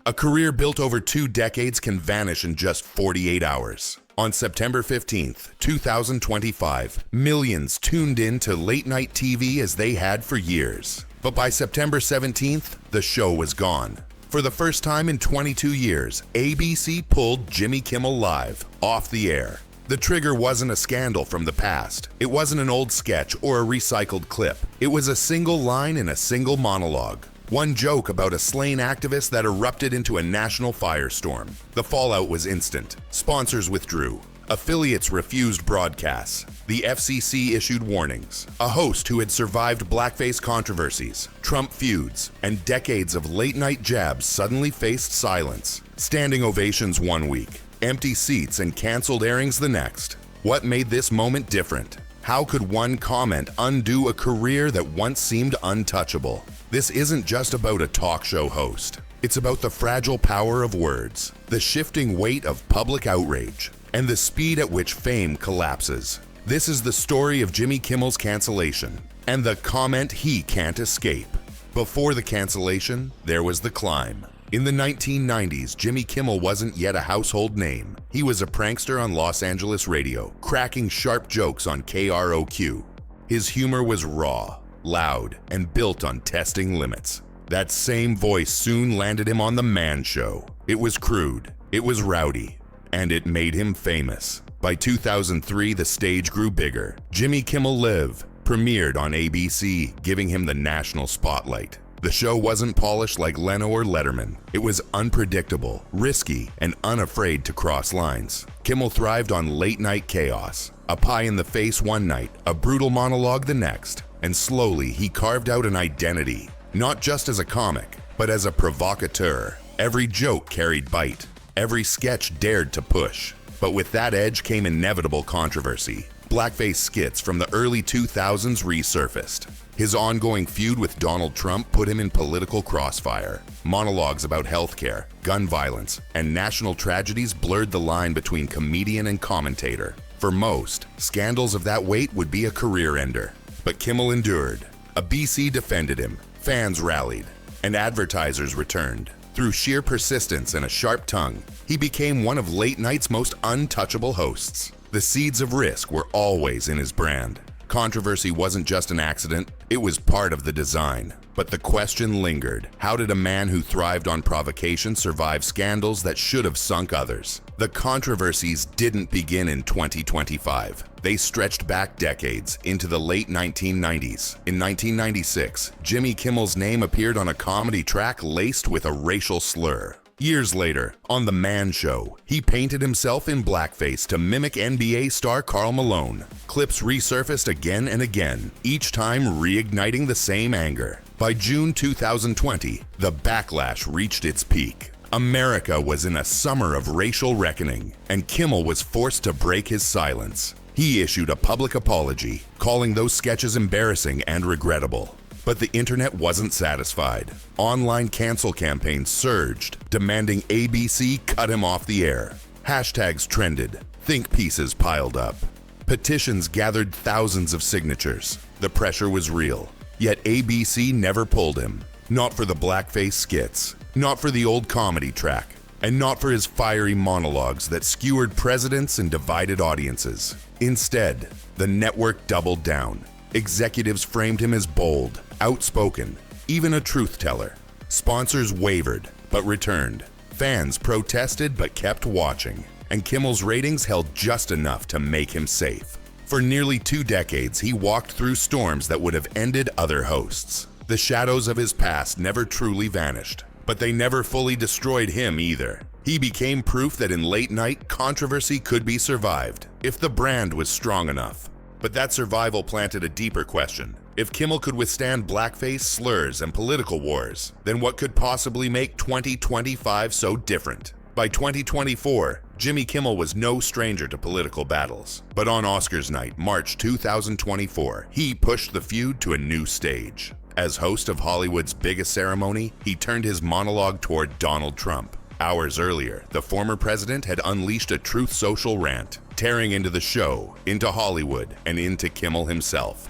A career built over 2 decades can vanish in just 48 hours. On September 15th, 2025, millions tuned in to late-night TV as they had for years. But by September 17th, the show was gone. For the first time in 22 years, ABC pulled Jimmy Kimmel Live off the air. The trigger wasn't a scandal from the past. It wasn't an old sketch or a recycled clip. It was a single line in a single monologue. One joke about a slain activist that erupted into a national firestorm. The fallout was instant. Sponsors withdrew. Affiliates refused broadcasts. The FCC issued warnings. A host who had survived blackface controversies, Trump feuds, and decades of late-night jabs suddenly faced silence. Standing ovations one week, empty seats and canceled airings the next. What made this moment different? How could one comment undo a career that once seemed untouchable? This isn't just about a talk show host. It's about the fragile power of words, the shifting weight of public outrage, and the speed at which fame collapses. This is the story of Jimmy Kimmel's cancellation, and the comment he can't escape. Before the cancellation, there was the climb. In the 1990s, Jimmy Kimmel wasn't yet a household name. He was a prankster on Los Angeles radio, cracking sharp jokes on KROQ. His humor was raw, loud, and built on testing limits. That same voice soon landed him on The Man Show. It was crude, it was rowdy, and it made him famous. By 2003, the stage grew bigger. Jimmy Kimmel Live premiered on ABC, giving him the national spotlight. The show wasn't polished like Leno or Letterman. It was unpredictable, risky, and unafraid to cross lines. Kimmel thrived on late-night chaos. A pie in the face one night, a brutal monologue the next, and slowly he carved out an identity, not just as a comic, but as a provocateur. Every joke carried bite. Every sketch dared to push. But with that edge came inevitable controversy. Blackface skits from the early 2000s resurfaced. His ongoing feud with Donald Trump put him in political crossfire. Monologues about healthcare, gun violence, and national tragedies blurred the line between comedian and commentator. For most, scandals of that weight would be a career ender. But Kimmel endured. A BC defended him, fans rallied, and advertisers returned. Through sheer persistence and a sharp tongue, he became one of late night's most untouchable hosts. The seeds of risk were always in his brand. Controversy wasn't just an accident, it was part of the design. But the question lingered. How did a man who thrived on provocation survive scandals that should have sunk others? The controversies didn't begin in 2025. They stretched back decades into the late 1990s. In 1996, Jimmy Kimmel's name appeared on a comedy track laced with a racial slur. Years later, on The Man Show, he painted himself in blackface to mimic NBA star Karl Malone. Clips resurfaced again and again, each time reigniting the same anger. By June 2020, the backlash reached its peak. America was in a summer of racial reckoning, and Kimmel was forced to break his silence. He issued a public apology, calling those sketches embarrassing and regrettable. But the internet wasn't satisfied. Online cancel campaigns surged, demanding ABC cut him off the air. Hashtags trended, think pieces piled up. Petitions gathered thousands of signatures. The pressure was real. Yet ABC never pulled him. Not for the blackface skits, not for the old comedy track, and not for his fiery monologues that skewered presidents and divided audiences. Instead, the network doubled down. Executives framed him as bold, outspoken, even a truth teller. Sponsors wavered, but returned. Fans protested but kept watching. And Kimmel's ratings held just enough to make him safe. For nearly 2 decades, he walked through storms that would have ended other hosts. The shadows of his past never truly vanished, but they never fully destroyed him either. He became proof that in late night, controversy could be survived, if the brand was strong enough. But that survival planted a deeper question. If Kimmel could withstand blackface, slurs, and political wars, then what could possibly make 2025 so different? By 2024, Jimmy Kimmel was no stranger to political battles. But on Oscars night, March 2024, he pushed the feud to a new stage. As host of Hollywood's biggest ceremony, he turned his monologue toward Donald Trump. Hours earlier, the former president had unleashed a Truth Social rant, tearing into the show, into Hollywood, and into Kimmel himself.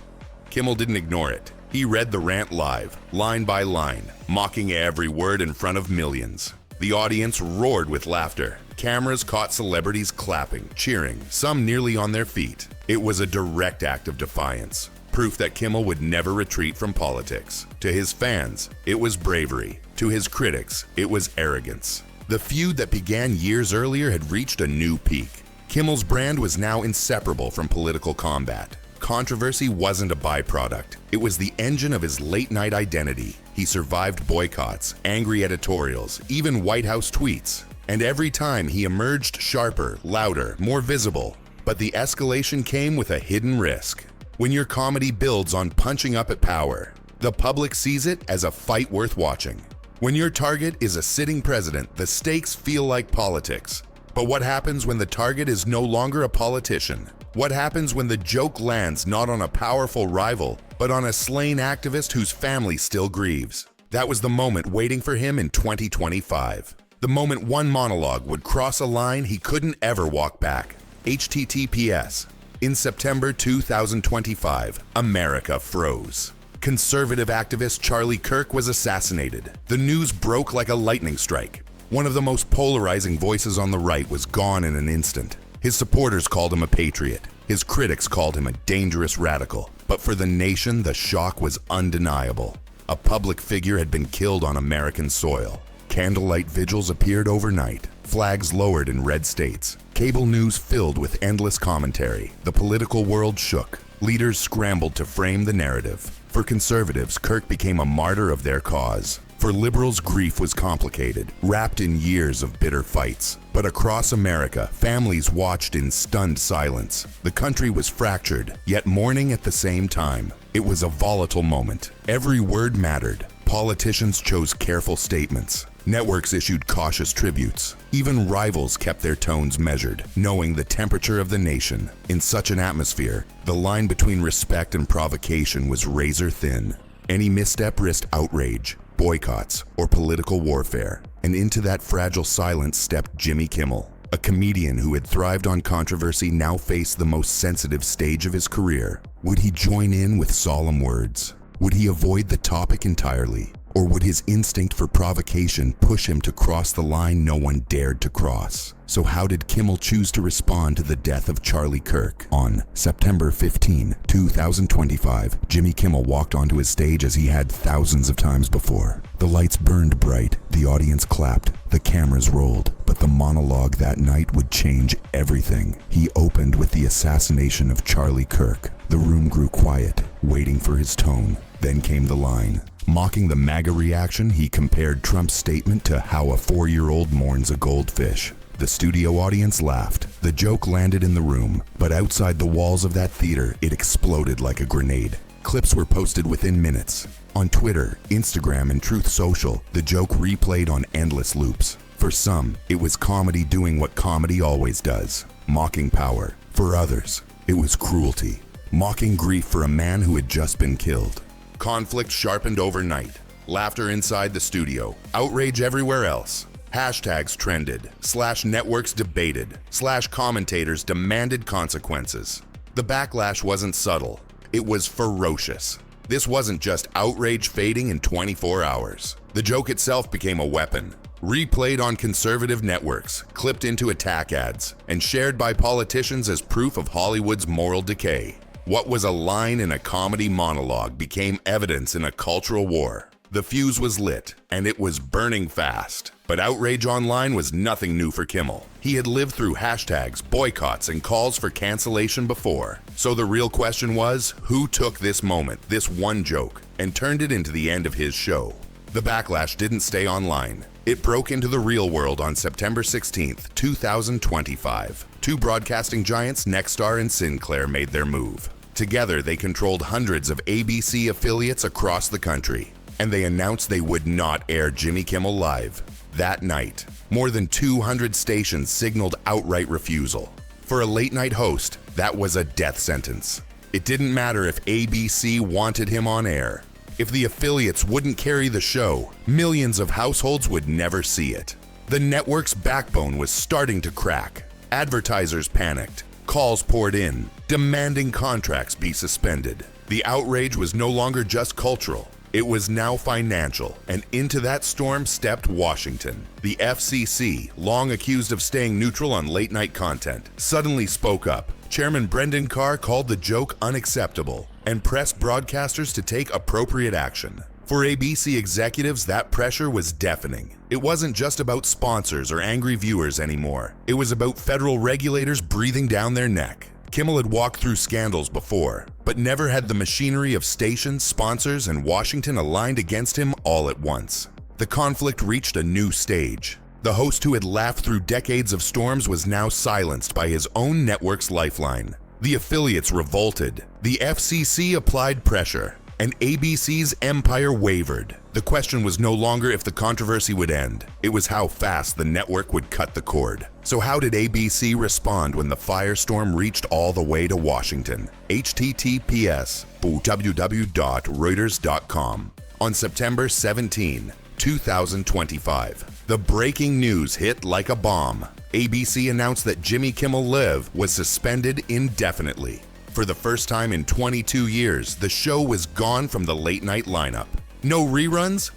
Kimmel didn't ignore it. He read the rant live, line by line, mocking every word in front of millions. The audience roared with laughter. Cameras caught celebrities clapping, cheering, some nearly on their feet. It was a direct act of defiance, proof that Kimmel would never retreat from politics. To his fans, it was bravery. To his critics, it was arrogance. The feud that began years earlier had reached a new peak. Kimmel's brand was now inseparable from political combat. Controversy wasn't a byproduct. It was the engine of his late-night identity. He survived boycotts, angry editorials, even White House tweets. And every time he emerged sharper, louder, more visible. But the escalation came with a hidden risk. When your comedy builds on punching up at power, the public sees it as a fight worth watching. When your target is a sitting president, the stakes feel like politics. But what happens when the target is no longer a politician? What happens when the joke lands not on a powerful rival, but on a slain activist whose family still grieves? That was the moment waiting for him in 2025. The moment one monologue would cross a line he couldn't ever walk back. HTTPS. In September 2025, America froze. Conservative activist Charlie Kirk was assassinated. The news broke like a lightning strike. One of the most polarizing voices on the right was gone in an instant. His supporters called him a patriot. His critics called him a dangerous radical. But for the nation, the shock was undeniable. A public figure had been killed on American soil. Candlelight vigils appeared overnight. Flags lowered in red states. Cable news filled with endless commentary. The political world shook. Leaders scrambled to frame the narrative. For conservatives, Kirk became a martyr of their cause. For liberals, grief was complicated, wrapped in years of bitter fights. But across America, families watched in stunned silence. The country was fractured, yet mourning at the same time. It was a volatile moment. Every word mattered. Politicians chose careful statements. Networks issued cautious tributes. Even rivals kept their tones measured, knowing the temperature of the nation. In such an atmosphere, the line between respect and provocation was razor thin. Any misstep risked outrage, boycotts, or political warfare. And into that fragile silence stepped Jimmy Kimmel. A comedian who had thrived on controversy now faced the most sensitive stage of his career. Would he join in with solemn words? Would he avoid the topic entirely? Or would his instinct for provocation push him to cross the line no one dared to cross? So how did Kimmel choose to respond to the death of Charlie Kirk? On September 15, 2025, Jimmy Kimmel walked onto his stage as he had thousands of times before. The lights burned bright, the audience clapped, the cameras rolled, but the monologue that night would change everything. He opened with the assassination of Charlie Kirk. The room grew quiet, waiting for his tone. Then came the line. Mocking the MAGA reaction, he compared Trump's statement to how a 4-year-old mourns a goldfish. The studio audience laughed. The joke landed in the room, but outside the walls of that theater, it exploded like a grenade. Clips were posted within minutes. On Twitter, Instagram, and Truth Social, the joke replayed on endless loops. For some, it was comedy doing what comedy always does, mocking power. For others, it was cruelty, mocking grief for a man who had just been killed. Conflict sharpened overnight. Laughter inside the studio. Outrage everywhere else. Hashtags trended. /networks debated. /commentators demanded consequences. The backlash wasn't subtle. It was ferocious. This wasn't just outrage fading in 24 hours. The joke itself became a weapon. Replayed on conservative networks, clipped into attack ads, and shared by politicians as proof of Hollywood's moral decay. What was a line in a comedy monologue became evidence in a cultural war. The fuse was lit, and it was burning fast. But outrage online was nothing new for Kimmel. He had lived through hashtags, boycotts, and calls for cancellation before. So the real question was, who took this moment, this one joke, and turned it into the end of his show? The backlash didn't stay online. It broke into the real world on September 16, 2025. Two broadcasting giants, Nexstar and Sinclair, made their move. Together, they controlled hundreds of ABC affiliates across the country, and they announced they would not air Jimmy Kimmel Live. That night, more than 200 stations signaled outright refusal. For a late-night host, that was a death sentence. It didn't matter if ABC wanted him on air. If the affiliates wouldn't carry the show, millions of households would never see it. The network's backbone was starting to crack. Advertisers panicked. Calls poured in, demanding contracts be suspended. The outrage was no longer just cultural. It was now financial, and into that storm stepped Washington. The FCC, long accused of staying neutral on late-night content, suddenly spoke up. Chairman Brendan Carr called the joke unacceptable and pressed broadcasters to take appropriate action. For ABC executives, that pressure was deafening. It wasn't just about sponsors or angry viewers anymore. It was about federal regulators breathing down their neck. Kimmel had walked through scandals before, but never had the machinery of stations, sponsors, and Washington aligned against him all at once. The conflict reached a new stage. The host who had laughed through decades of storms was now silenced by his own network's lifeline. The affiliates revolted. The FCC applied pressure, and ABC's empire wavered. The question was no longer if the controversy would end. It was how fast the network would cut the cord. So how did ABC respond when the firestorm reached all the way to Washington? https://www.reuters.com. On September 17, 2025, the breaking news hit like a bomb. ABC announced that Jimmy Kimmel Live was suspended indefinitely. For the first time in 22 years, the show was gone from the late-night lineup. No reruns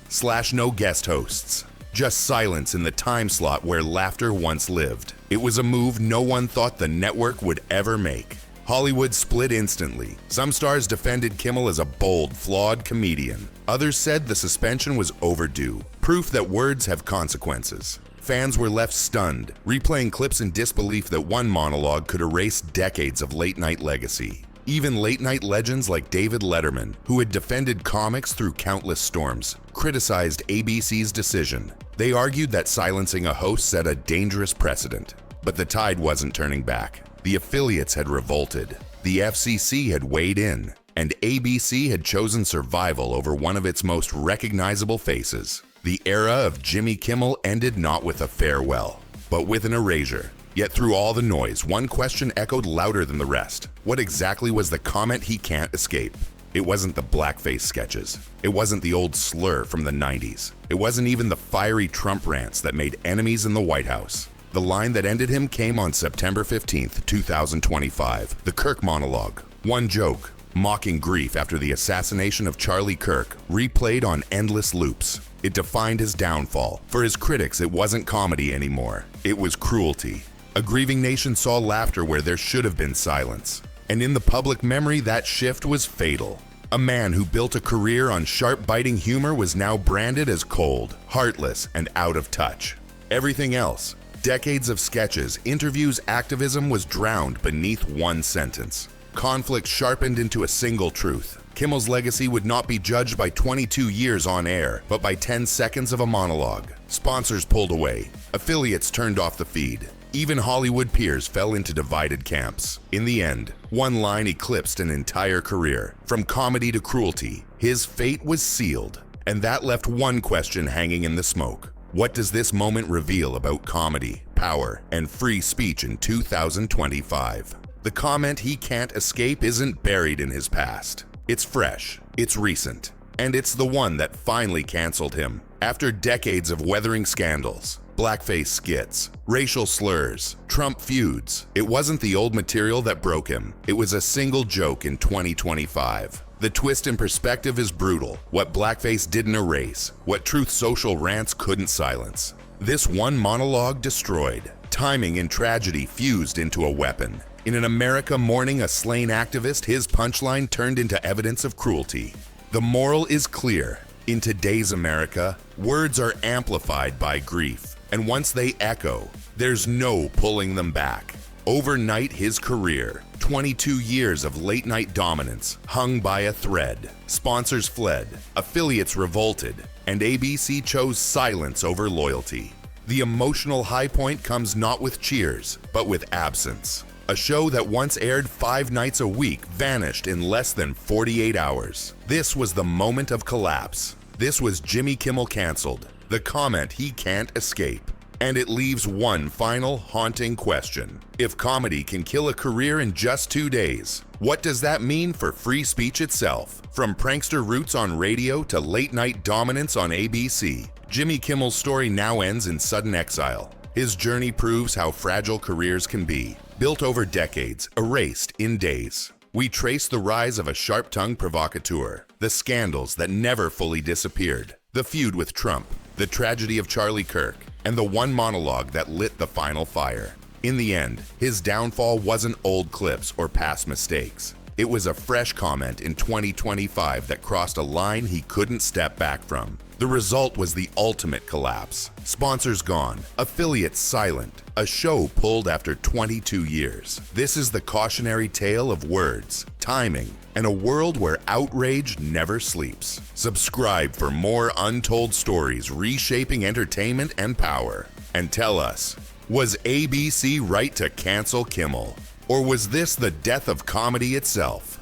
/ no guest hosts. Just silence in the time slot where laughter once lived. It was a move no one thought the network would ever make. Hollywood split instantly. Some stars defended Kimmel as a bold, flawed comedian. Others said the suspension was overdue, proof that words have consequences. Fans were left stunned, replaying clips in disbelief that one monologue could erase decades of late-night legacy. Even late-night legends like David Letterman, who had defended comics through countless storms, criticized ABC's decision. They argued that silencing a host set a dangerous precedent. But the tide wasn't turning back. The affiliates had revolted. The FCC had weighed in, and ABC had chosen survival over one of its most recognizable faces. The era of Jimmy Kimmel ended not with a farewell, but with an erasure. Yet through all the noise, one question echoed louder than the rest. What exactly was the comment he can't escape? It wasn't the blackface sketches. It wasn't the old slur from the 90s. It wasn't even the fiery Trump rants that made enemies in the White House. The line that ended him came on September 15th, 2025, the Kirk monologue. One joke, mocking grief after the assassination of Charlie Kirk, replayed on endless loops. It defined his downfall. For his critics, it wasn't comedy anymore. It was cruelty. A grieving nation saw laughter where there should have been silence. And in the public memory, that shift was fatal. A man who built a career on sharp-biting humor was now branded as cold, heartless, and out of touch. Everything else, decades of sketches, interviews, activism was drowned beneath one sentence. Conflict sharpened into a single truth. Kimmel's legacy would not be judged by 22 years on air, but by 10 seconds of a monologue. Sponsors pulled away. Affiliates turned off the feed. Even Hollywood peers fell into divided camps. In the end, one line eclipsed an entire career. From comedy to cruelty, his fate was sealed. And that left one question hanging in the smoke. What does this moment reveal about comedy, power, and free speech in 2025? The comment he can't escape isn't buried in his past. It's fresh, it's recent, and it's the one that finally canceled him. After decades of weathering scandals, blackface skits, racial slurs, Trump feuds, it wasn't the old material that broke him. It was a single joke in 2025. The twist in perspective is brutal. What blackface didn't erase, what Truth Social rants couldn't silence. This one monologue destroyed. Timing and tragedy fused into a weapon. In an America mourning a slain activist, his punchline turned into evidence of cruelty. The moral is clear. In today's America, words are amplified by grief, and once they echo, there's no pulling them back. Overnight, his career, 22 years of late-night dominance, hung by a thread. Sponsors fled, affiliates revolted, and ABC chose silence over loyalty. The emotional high point comes not with cheers, but with absence. A show that once aired 5 nights a week vanished in less than 48 hours. This was the moment of collapse. This was Jimmy Kimmel canceled, the comment he can't escape. And it leaves one final haunting question. If comedy can kill a career in just 2 days, what does that mean for free speech itself? From prankster roots on radio to late-night dominance on ABC, Jimmy Kimmel's story now ends in sudden exile. His journey proves how fragile careers can be. Built over decades, erased in days. We trace the rise of a sharp-tongued provocateur, the scandals that never fully disappeared, the feud with Trump, the tragedy of Charlie Kirk, and the one monologue that lit the final fire. In the end, his downfall wasn't old clips or past mistakes. It was a fresh comment in 2025 that crossed a line he couldn't step back from. The result was the ultimate collapse. Sponsors gone, affiliates silent, a show pulled after 22 years. This is the cautionary tale of words, timing, and a world where outrage never sleeps. Subscribe for more untold stories reshaping entertainment and power. And tell us, was ABC right to cancel Kimmel? Or was this the death of comedy itself?